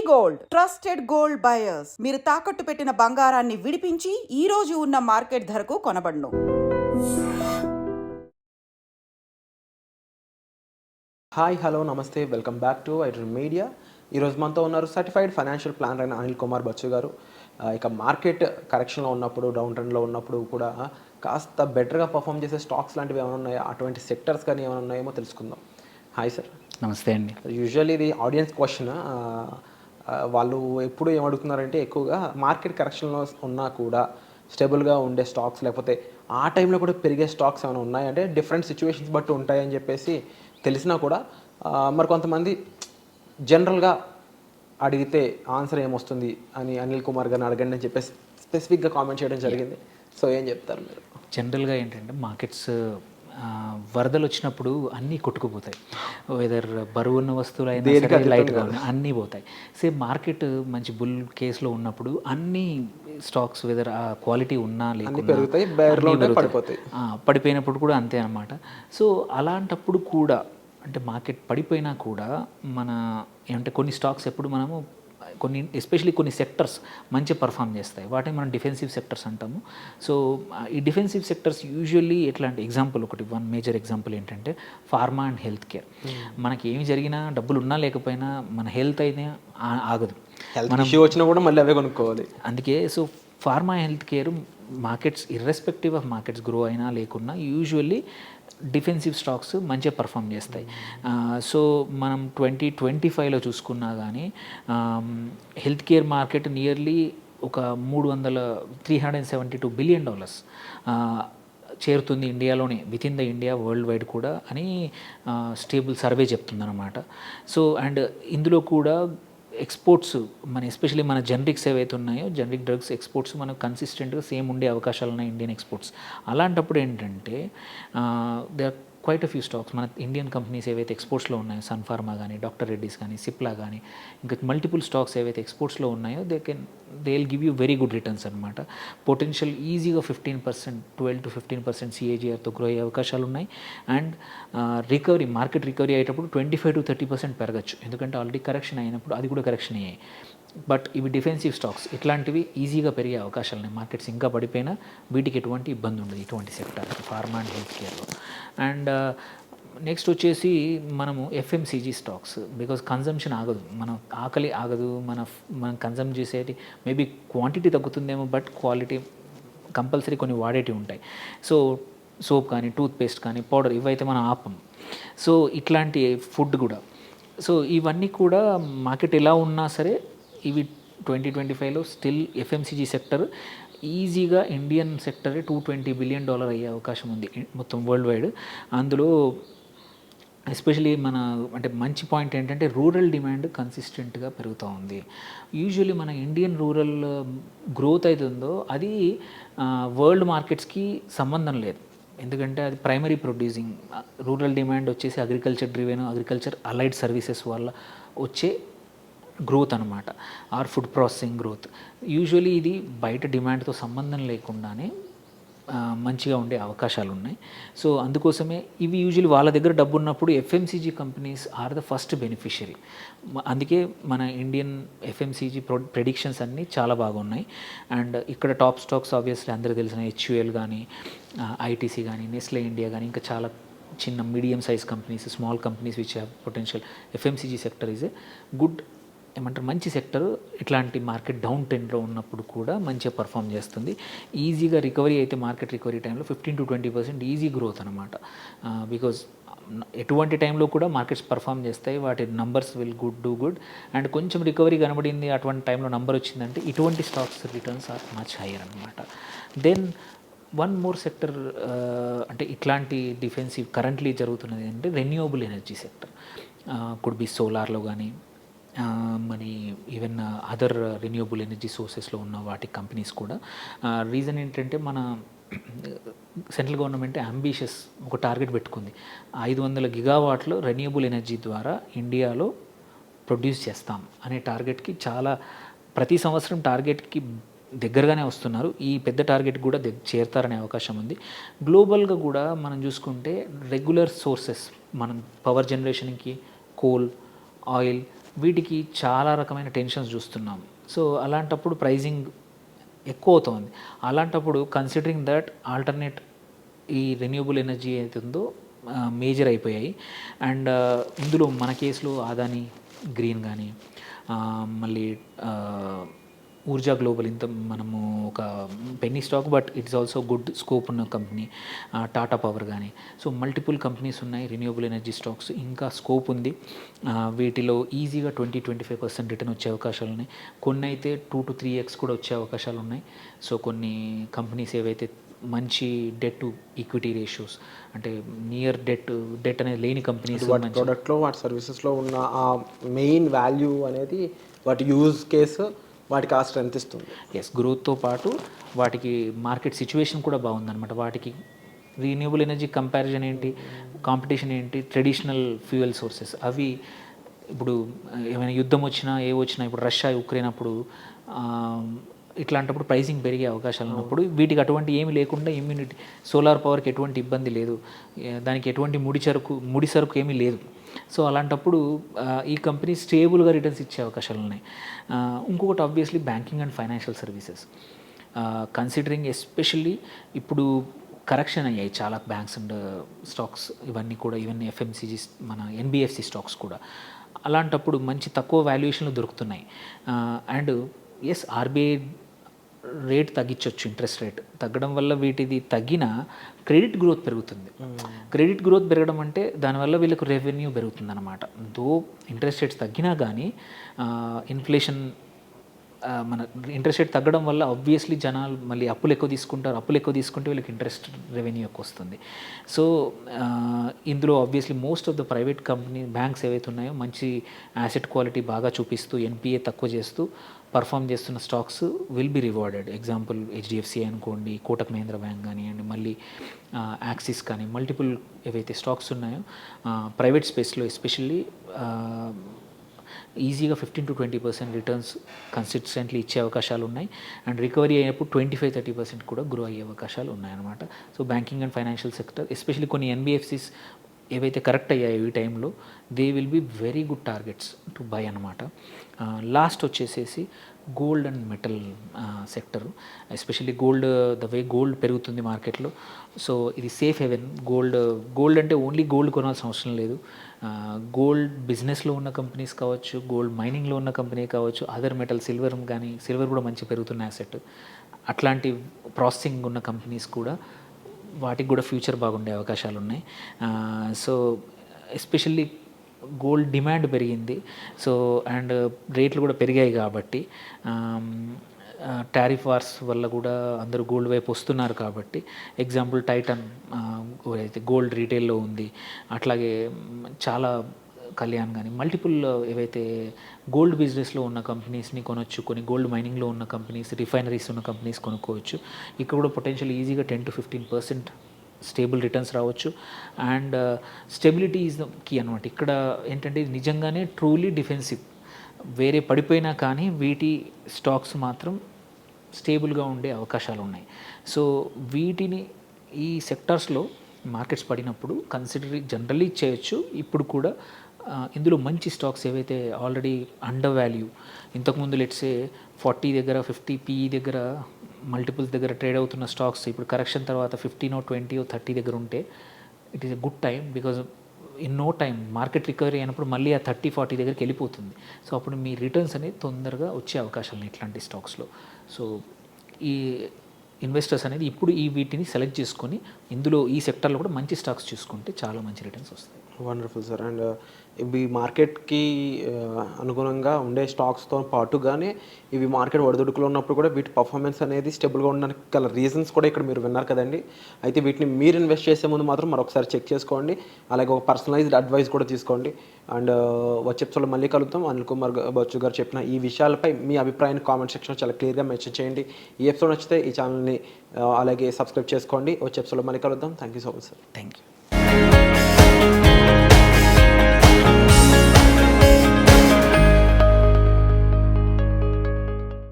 Gold trusted gold buyers మీరు తాకట్టు పెట్టిన బంగారాన్ని విడిపించి ఈ రోజు ఉన్న మార్కెట్ ధరకు కొనబడును. హాయ్ హలో నమస్తే, welcome back to iDream media. ఈరోజు మనతో ఉన్నారు సర్టిఫైడ్ ఫైనాన్షియల్ ప్లానర్ అయిన అనిల్ కుమార్ బచ్చు గారు. ఇక మార్కెట్ కరెక్షన్లో ఉన్నప్పుడు, డౌన్ ట్రెండ్లో ఉన్నప్పుడు కూడా కాస్త బెటర్గా పర్ఫామ్ చేసే స్టాక్స్ లాంటివి ఏమైనా ఉన్నాయో, అటువంటి సెక్టర్స్ కానీ ఏమైనా ఉన్నాయేమో తెలుసుకుందాం. Hi sir. నమస్తే అండి. యూజువల్లీ ఇది ఆడియన్స్ క్వశ్చన్. వాళ్ళు ఎప్పుడు ఏమడుగుతున్నారంటే, ఎక్కువగా మార్కెట్ కరెక్షన్లో ఉన్నా కూడా స్టేబుల్గా ఉండే స్టాక్స్, లేకపోతే ఆ టైంలో కూడా పెరిగే స్టాక్స్ ఏమైనా ఉన్నాయంటే డిఫరెంట్ సిచ్యువేషన్స్ బట్టి ఉంటాయని చెప్పేసి తెలిసినా కూడా మరి కొంతమంది జనరల్గా అడిగితే ఆన్సర్ ఏమొస్తుంది అని అనిల్ కుమార్ గారిని అడగండి అని చెప్పేసి స్పెసిఫిక్గా కామెంట్ చేయడం జరిగింది. సో ఏం చెప్తారు మీరు? జనరల్గా ఏంటంటే మార్కెట్స్ వరదలు వచ్చినప్పుడు అన్నీ కొట్టుకుపోతాయి. వెదర్ బరువు ఉన్న వస్తువులు అయినా సరే, లైట్గా ఉన్నాయి, అన్నీ పోతాయి. సేమ్ మార్కెట్ మంచి బుల్ కేసులో ఉన్నప్పుడు అన్ని స్టాక్స్ వెదర్ ఆ క్వాలిటీ ఉన్నా లేకపోతే పడిపోయినప్పుడు కూడా అంతే అన్నమాట. సో అలాంటప్పుడు కూడా అంటే మార్కెట్ పడిపోయినా కూడా మన ఏమంటే కొన్ని స్టాక్స్ ఎప్పుడు మనము కొన్ని ఎస్పెషలీ కొన్ని సెక్టర్స్ మంచి పర్ఫామ్ చేస్తాయి. వాటిని మనం డిఫెన్సివ్ సెక్టర్స్ అంటాము. సో ఈ డిఫెన్సివ్ సెక్టర్స్ యూజువల్లీ ఎట్లాంటి ఎగ్జాంపుల్, వన్ మేజర్ ఎగ్జాంపుల్ ఏంటంటే ఫార్మా అండ్ హెల్త్ కేర్. మనకి ఏమి జరిగినా, డబ్బులు ఉన్నా లేకపోయినా మన హెల్త్ అయితే ఆగదు. మనం వచ్చినా కూడా మళ్ళీ అవే కొనుక్కోవాలి. అందుకే so pharma health care markets irrespective of markets grow అయినా లేకున్నా యూజువల్లీ డిఫెన్సివ్ స్టాక్స్ మంచిగా పర్ఫామ్ చేస్తాయి. సో మనం 2025లో చూసుకున్నా కానీ హెల్త్ కేర్ మార్కెట్ నియర్లీ ఒక $372 బిలియన్ చేరుతుంది ఇండియాలోనే, with in the India, world wide కూడా అని స్టేబుల్ సర్వే చెప్తుందన్నమాట. సో అండ్ ఇందులో కూడా ఎక్స్పోర్ట్స్ మన ఎస్పెషల్లీ మన జనరిక్స్ ఏవైతే ఉన్నాయో, జనరిక్ డ్రగ్స్ ఎక్స్పోర్ట్స్ మనకు కన్సిస్టెంట్గా సేమ్ ఉండే అవకాశాలు ఉన్నాయి ఇండియన్ ఎక్స్పోర్ట్స్. అలాంటప్పుడు ఏంటంటే they are quite a few stocks మన ఇండియన్ కంపెనీస్ ఏవైతే ఎక్స్పోర్ట్స్లో ఉన్నాయో, సన్ ఫార్మా కానీ, డాక్టర్ రెడ్డీస్ కానీ, సిప్లా కానీ, ఇంకా మల్టిపుల్ స్టాక్స్ ఏవైతే ఎక్స్పోర్ట్స్లో ఉన్నాయో they will give you very good returns అనమాట. పొటెన్షియల్ ఈజీగా 15%, 12 to 15% CAGRతో గ్రో అయ్యే అవకాశాలు ఉన్నాయి. అండ్ రికవరీ, మార్కెట్ రికవరీ అయ్యేటప్పుడు 25 to 30% పెరగచ్చు, ఎందుకంటే ఆల్రెడీ కరెక్షన్ అయినప్పుడు అది కూడా కరెక్షన్ అయ్యాయి. బట్ ఇవి డిఫెన్సివ్ స్టాక్స్, ఇట్లాంటివి ఈజీగా పెరిగే అవకాశాలు ఉన్నాయి. మార్కెట్స్ ఇంకా పడిపోయినా వీటికి ఎటువంటి ఇబ్బంది ఉండదు ఇటువంటి సెక్టర్, ఫార్మా అండ్ హెల్త్ కేర్లో. అండ్ నెక్స్ట్ వచ్చేసి మనము FMCG స్టాక్స్, బికాజ్ కన్జంప్షన్ ఆగదు, మన ఆకలి ఆగదు, మనం కన్జమ్ చేసేది మేబీ క్వాంటిటీ తగ్గుతుందేమో, బట్ క్వాలిటీ కంపల్సరీ కొన్ని వాడేటివి ఉంటాయి. సో సోప్ కానీ, టూత్పేస్ట్ కానీ, పౌడర్, ఇవైతే మనం ఆపం. సో ఇట్లాంటి ఫుడ్ కూడా. సో ఇవన్నీ కూడా మార్కెట్ ఎలా ఉన్నా సరే ఇవి 2025లో స్టిల్ FMCG సెక్టర్ ఈజీగా ఇండియన్ సెక్టరే $220 బిలియన్ అయ్యే అవకాశం ఉంది మొత్తం వరల్డ్ వైడ్. అందులో ఎస్పెషలీ మన అంటే మంచి పాయింట్ ఏంటంటే రూరల్ డిమాండ్ కన్సిస్టెంట్గా పెరుగుతూ ఉంది. యూజువల్లీ మన ఇండియన్ రూరల్ గ్రోత్ అవుతుందో అది వరల్డ్ మార్కెట్స్కి సంబంధం లేదు, ఎందుకంటే అది ప్రైమరీ ప్రొడ్యూసింగ్. రూరల్ డిమాండ్ వచ్చేసి agriculture driven, agriculture allied services వల్ల వచ్చే గ్రోత్ అనమాట, or food processing growth. Usually ఇది బయట డిమాండ్తో సంబంధం లేకుండానే మంచిగా ఉండే అవకాశాలు ఉన్నాయి. సో అందుకోసమే ఇవి యూజువల్లీ వాళ్ళ దగ్గర డబ్బు ఉన్నప్పుడు FMCG companies are the first beneficiary. అందుకే మన ఇండియన్ FMCG ప్రెడిక్షన్స్ అన్నీ చాలా బాగున్నాయి. అండ్ ఇక్కడ టాప్ స్టాక్స్ ఆబ్వియస్లీ అందరూ తెలిసిన HUL కానీ, ITC కానీ, నెస్లే ఇండియా కానీ, ఇంకా చాలా చిన్న medium size companies, small companies which have potential. FMCG sector is a good, ఏమంటారు, మంచి సెక్టర్. ఇట్లాంటి మార్కెట్ డౌన్ ట్రెండ్లో ఉన్నప్పుడు కూడా మంచిగా పర్ఫామ్ చేస్తుంది. ఈజీగా రికవరీ అయితే మార్కెట్ రికవరీ టైంలో 15 to 20% ఈజీ గ్రోత్ అనమాట. బికాజ్ ఎటువంటి టైంలో కూడా మార్కెట్స్ పర్ఫామ్ చేస్తాయి, వాటి numbers will do good. And కొంచెం రికవరీ కనబడింది, అటువంటి టైంలో నంబర్ వచ్చిందంటే ఇటువంటి stocks returns are much higher అనమాట. దెన్ వన్ మోర్ సెక్టర్ అంటే ఇట్లాంటి డిఫెన్సివ్ కరెంట్లీ జరుగుతున్నది అంటే renewable energy sector. Could be సోలార్లో కానీ, మరి ఈవెన్ అదర్ రెన్యూవబుల్ ఎనర్జీ సోర్సెస్లో ఉన్న వాటి కంపెనీస్ కూడా. రీజన్ ఏంటంటే మన సెంట్రల్ గవర్నమెంట్ అంబిషియస్ ఒక టార్గెట్ పెట్టుకుంది, 500 గిగావాట్లు రెన్యూవబుల్ ఎనర్జీ ద్వారా ఇండియాలో ప్రొడ్యూస్ చేస్తాం అనే టార్గెట్కి చాలా ప్రతి సంవత్సరం టార్గెట్కి దగ్గరగానే వస్తున్నారు. ఈ పెద్ద టార్గెట్ కూడా చేరుతారనే అవకాశం ఉంది. గ్లోబల్గా కూడా మనం చూసుకుంటే రెగ్యులర్ సోర్సెస్, మనం పవర్ జనరేషన్కి కోల్, ఆయిల్, వీటికి చాలా రకమైన టెన్షన్స్ చూస్తున్నాం. సో అలాంటప్పుడు ప్రైజింగ్ ఎక్కువ అవుతుంది. అలాంటప్పుడు కన్సిడరింగ్ దట్ ఆల్టర్నేట్ ఈ రెన్యూబుల్ ఎనర్జీ ఏదైతే ఉందో మేజర్ అయిపోయాయి. అండ్ ఇందులో మన కేసులో అదాని గ్రీన్ కానీ మళ్ళీ ఊర్జా గ్లోబల్ ఇంత మనము ఒక penny stock, but it's also good scope ఉన్న కంపెనీ. టాటా పవర్ కానీ, సో మల్టిపుల్ కంపెనీస్ ఉన్నాయి రిన్యూవబుల్ ఎనర్జీ స్టాక్స్, ఇంకా స్కోప్ ఉంది. వీటిలో ఈజీగా 20-25% రిటర్న్ వచ్చే అవకాశాలు ఉన్నాయి. కొన్ని అయితే 2 to 3x కూడా వచ్చే అవకాశాలు ఉన్నాయి. సో కొన్ని కంపెనీస్ ఏవైతే మంచి డెట్ టు ఈక్విటీ రేషియోస్, అంటే నియర్ డెట్ అనేది లేని కంపెనీస్, వాటి ప్రోడక్ట్లో వాటి సర్వీసెస్లో ఉన్న ఆ మెయిన్ వాల్యూ అనేది వాటి యూజ్ కేసు వాటికి ఆ స్ట్రెంత్ ఇస్తుంది. ఎస్, గ్రోత్తో పాటు వాటికి మార్కెట్ సిచ్యువేషన్ కూడా బాగుందన్నమాట. వాటికి రీన్యూబుల్ ఎనర్జీ కంపారిజన్ ఏంటి, కాంపిటీషన్ ఏంటి, ట్రెడిషనల్ ఫ్యూయల్ సోర్సెస్ అవి ఇప్పుడు ఏమైనా యుద్ధం వచ్చినా వచ్చినా, ఇప్పుడు రష్యా యుక్రెయిన్ అప్పుడు ఇట్లాంటప్పుడు ప్రైసింగ్ పెరిగే అవకాశాలు ఉన్నప్పుడు వీటికి అటువంటి ఏమి లేకుండా ఇమ్యూనిటీ, సోలార్ పవర్కి ఎటువంటి ఇబ్బంది లేదు, దానికి ఎటువంటి ముడి సరుకు ఏమీ లేదు. సో అలాంటప్పుడు ఈ కంపెనీ స్టేబుల్గా రిటర్న్స్ ఇచ్చే అవకాశాలు ఉన్నాయి. ఇంకొకటి obviously banking and financial services, considering especially ఇప్పుడు కరెక్షన్ అయ్యాయి చాలా బ్యాంక్స్ అండ్ స్టాక్స్ ఇవన్నీ కూడా, ఈవెన్ ఎఫ్ఎంసీజీ మన ఎన్బిఎఫ్సి స్టాక్స్ కూడా. అలాంటప్పుడు మంచి తక్కువ వాల్యుయేషన్లు దొరుకుతున్నాయి. అండ్ ఎస్, ఆర్బీఐ రేట్ తగ్గించవచ్చు, ఇంట్రెస్ట్ రేట్ తగ్గడం వల్ల వీటిది తగ్గిన క్రెడిట్ గ్రోత్ పెరుగుతుంది. క్రెడిట్ గ్రోత్ పెరగడం అంటే దానివల్ల వీళ్ళకు రెవెన్యూ పెరుగుతుంది అనమాట. దో ఇంట్రెస్ట్ రేట్స్ తగ్గినా కానీ ఇన్ఫ్లేషన్, మన ఇంట్రెస్ట్ రేట్ తగ్గడం వల్ల ఆబ్వియస్లీ జనాలు మళ్ళీ అప్పులు ఎక్కువ తీసుకుంటారు. అప్పులు ఎక్కువ తీసుకుంటే వీళ్ళకి ఇంట్రెస్ట్ రెవెన్యూ ఎక్కువ వస్తుంది. సో ఇందులో obviously most of the private company banks ఏవైతే ఉన్నాయో మంచి యాసెట్ క్వాలిటీ బాగా చూపిస్తూ, ఎన్పిఏ తక్కువ చేస్తూ పర్ఫామ్ చేస్తున్న stocks will be rewarded. Example HDFC అనుకోండి, కోటక్ మహీంద్రా బ్యాంక్ కానివ్వండి, మళ్ళీ యాక్సిస్ కానీ, మల్టిపుల్ ఏవైతే స్టాక్స్ ఉన్నాయో ప్రైవేట్ స్పేస్లో ఎస్పెషల్లీ ఈజీగా 15-20% రిటర్న్స్ కన్సిస్టెంట్లీ ఇచ్చే అవకాశాలు ఉన్నాయి. అండ్ రికవరీ అయినప్పుడు 25-30% కూడా గ్రో అయ్యే అవకాశాలు ఉన్నాయన్నమాట. So banking and financial sector, especially కొన్ని ఎన్బిఎఫ్సిస్ ఏవైతే కరెక్ట్ అయ్యాయో ఈ టైంలో, they will be very good targets to buy అనమాట. లాస్ట్ వచ్చేసేసి gold and metal sector, especially the way gold పెరుగుతుంది మార్కెట్లో. సో ఇది సేఫ్ హెవెన్. గోల్డ్ అంటే ఓన్లీ గోల్డ్ కొనాల్సిన అవసరం లేదు. గోల్డ్ బిజినెస్లో ఉన్న కంపెనీస్ కావచ్చు, గోల్డ్ మైనింగ్లో ఉన్న కంపెనీ కావచ్చు, అదర్ మెటల్, సిల్వర్ కూడా మంచి పెరుగుతున్న యాసెట్. అట్లాంటి ప్రాసెసింగ్ ఉన్న కంపెనీస్ కూడా, వాటికి కూడా ఫ్యూచర్ బాగుండే అవకాశాలు ఉన్నాయి. సో ఎస్పెషల్లీ గోల్డ్ డిమాండ్ పెరిగింది. సో అండ్ రేట్లు కూడా పెరిగాయి కాబట్టి, టారిఫ్ వార్స్ వల్ల కూడా అందరూ గోల్డ్ వైపు వస్తున్నారు కాబట్టి, ఎగ్జాంపుల్ టైటన్ అయితే గోల్డ్ రీటైల్లో ఉంది. అట్లాగే చాలా కళ్యాణ్ కానీ మల్టిపుల్ ఏవైతే గోల్డ్ బిజినెస్లో ఉన్న కంపెనీస్ని కొనొచ్చు. కొన్ని గోల్డ్ మైనింగ్లో ఉన్న కంపెనీస్, రిఫైనరీస్ ఉన్న కంపెనీస్ కొనుక్కోవచ్చు. ఇక్కడ కూడా పొటెన్షియల్ ఈజీగా 10-15% స్టేబుల్ రిటర్న్స్ రావచ్చు. And stability is the key అనమాట. ఇక్కడ ఏంటంటే నిజంగానే ట్రూలీ డిఫెన్సివ్. వేరే పడిపోయినా కానీ వీటి స్టాక్స్ మాత్రం స్టేబుల్గా ఉండే అవకాశాలు ఉన్నాయి. సో వీటిని ఈ సెక్టార్స్లో మార్కెట్స్ పడినప్పుడు జనరల్లీ చేయొచ్చు. ఇప్పుడు కూడా ఇందులో మంచి స్టాక్స్ ఏవైతే ఆల్రెడీ అండర్ వాల్యూ, ఇంతకుముందు లెట్సే 40 దగ్గర 50 PE దగ్గర మల్టిపుల్స్ దగ్గర ట్రేడ్ అవుతున్న స్టాక్స్ ఇప్పుడు కరెక్షన్ తర్వాత 15 or 20 or 30 దగ్గర ఉంటే it is a good time. Because in no time market recovery అయినప్పుడు మళ్ళీ ఆ 30-40 దగ్గరికి వెళ్ళిపోతుంది. సో అప్పుడు మీ రిటర్న్స్ అనేది తొందరగా వచ్చే అవకాశాలు ఇట్లాంటి స్టాక్స్లో. సో ఈ ఇన్వెస్టర్స్ అనేది ఇప్పుడు వీటిని సెలెక్ట్ చేసుకొని ఇందులో ఈ సెక్టర్లో కూడా మంచి స్టాక్స్ చూసుకుంటే చాలా మంచి రిటర్న్స్ వస్తాయి. Wonderful sir. అండ్ ఇవి మార్కెట్కి అనుగుణంగా ఉండే స్టాక్స్తో పాటుగానే ఇవి మార్కెట్ ఒడిదుడుకులో ఉన్నప్పుడు కూడా వీటి పర్ఫార్మెన్స్ అనేది స్టేబుల్గా ఉండడానికి గల రీజన్స్ కూడా ఇక్కడ మీరు విన్నారు కదండి. అయితే వీటిని మీరు ఇన్వెస్ట్ చేసే ముందు మాత్రం మరొకసారి చెక్ చేసుకోండి. అలాగే ఒక పర్సనలైజ్డ్ అడ్వైస్ కూడా తీసుకోండి. అండ్ వచ్చే ఎపిసోడ్లో మళ్ళీ కలుద్దాం. అనిల్ కుమార్ బచ్చు గారు చెప్పిన ఈ విషయాలపై మీ అభిప్రాయాన్ని కామెంట్ సెక్షన్లో చాలా క్లియర్గా మెన్షన్ చేయండి. ఈ ఎపిసోడ్ నచ్చితే ఈ ఛానల్ని అలాగే సబ్స్క్రైబ్ చేసుకోండి. వచ్చే ఎపిసోడ్లో మళ్ళీ కలుద్దాం. Thank you so much sir. Thank you.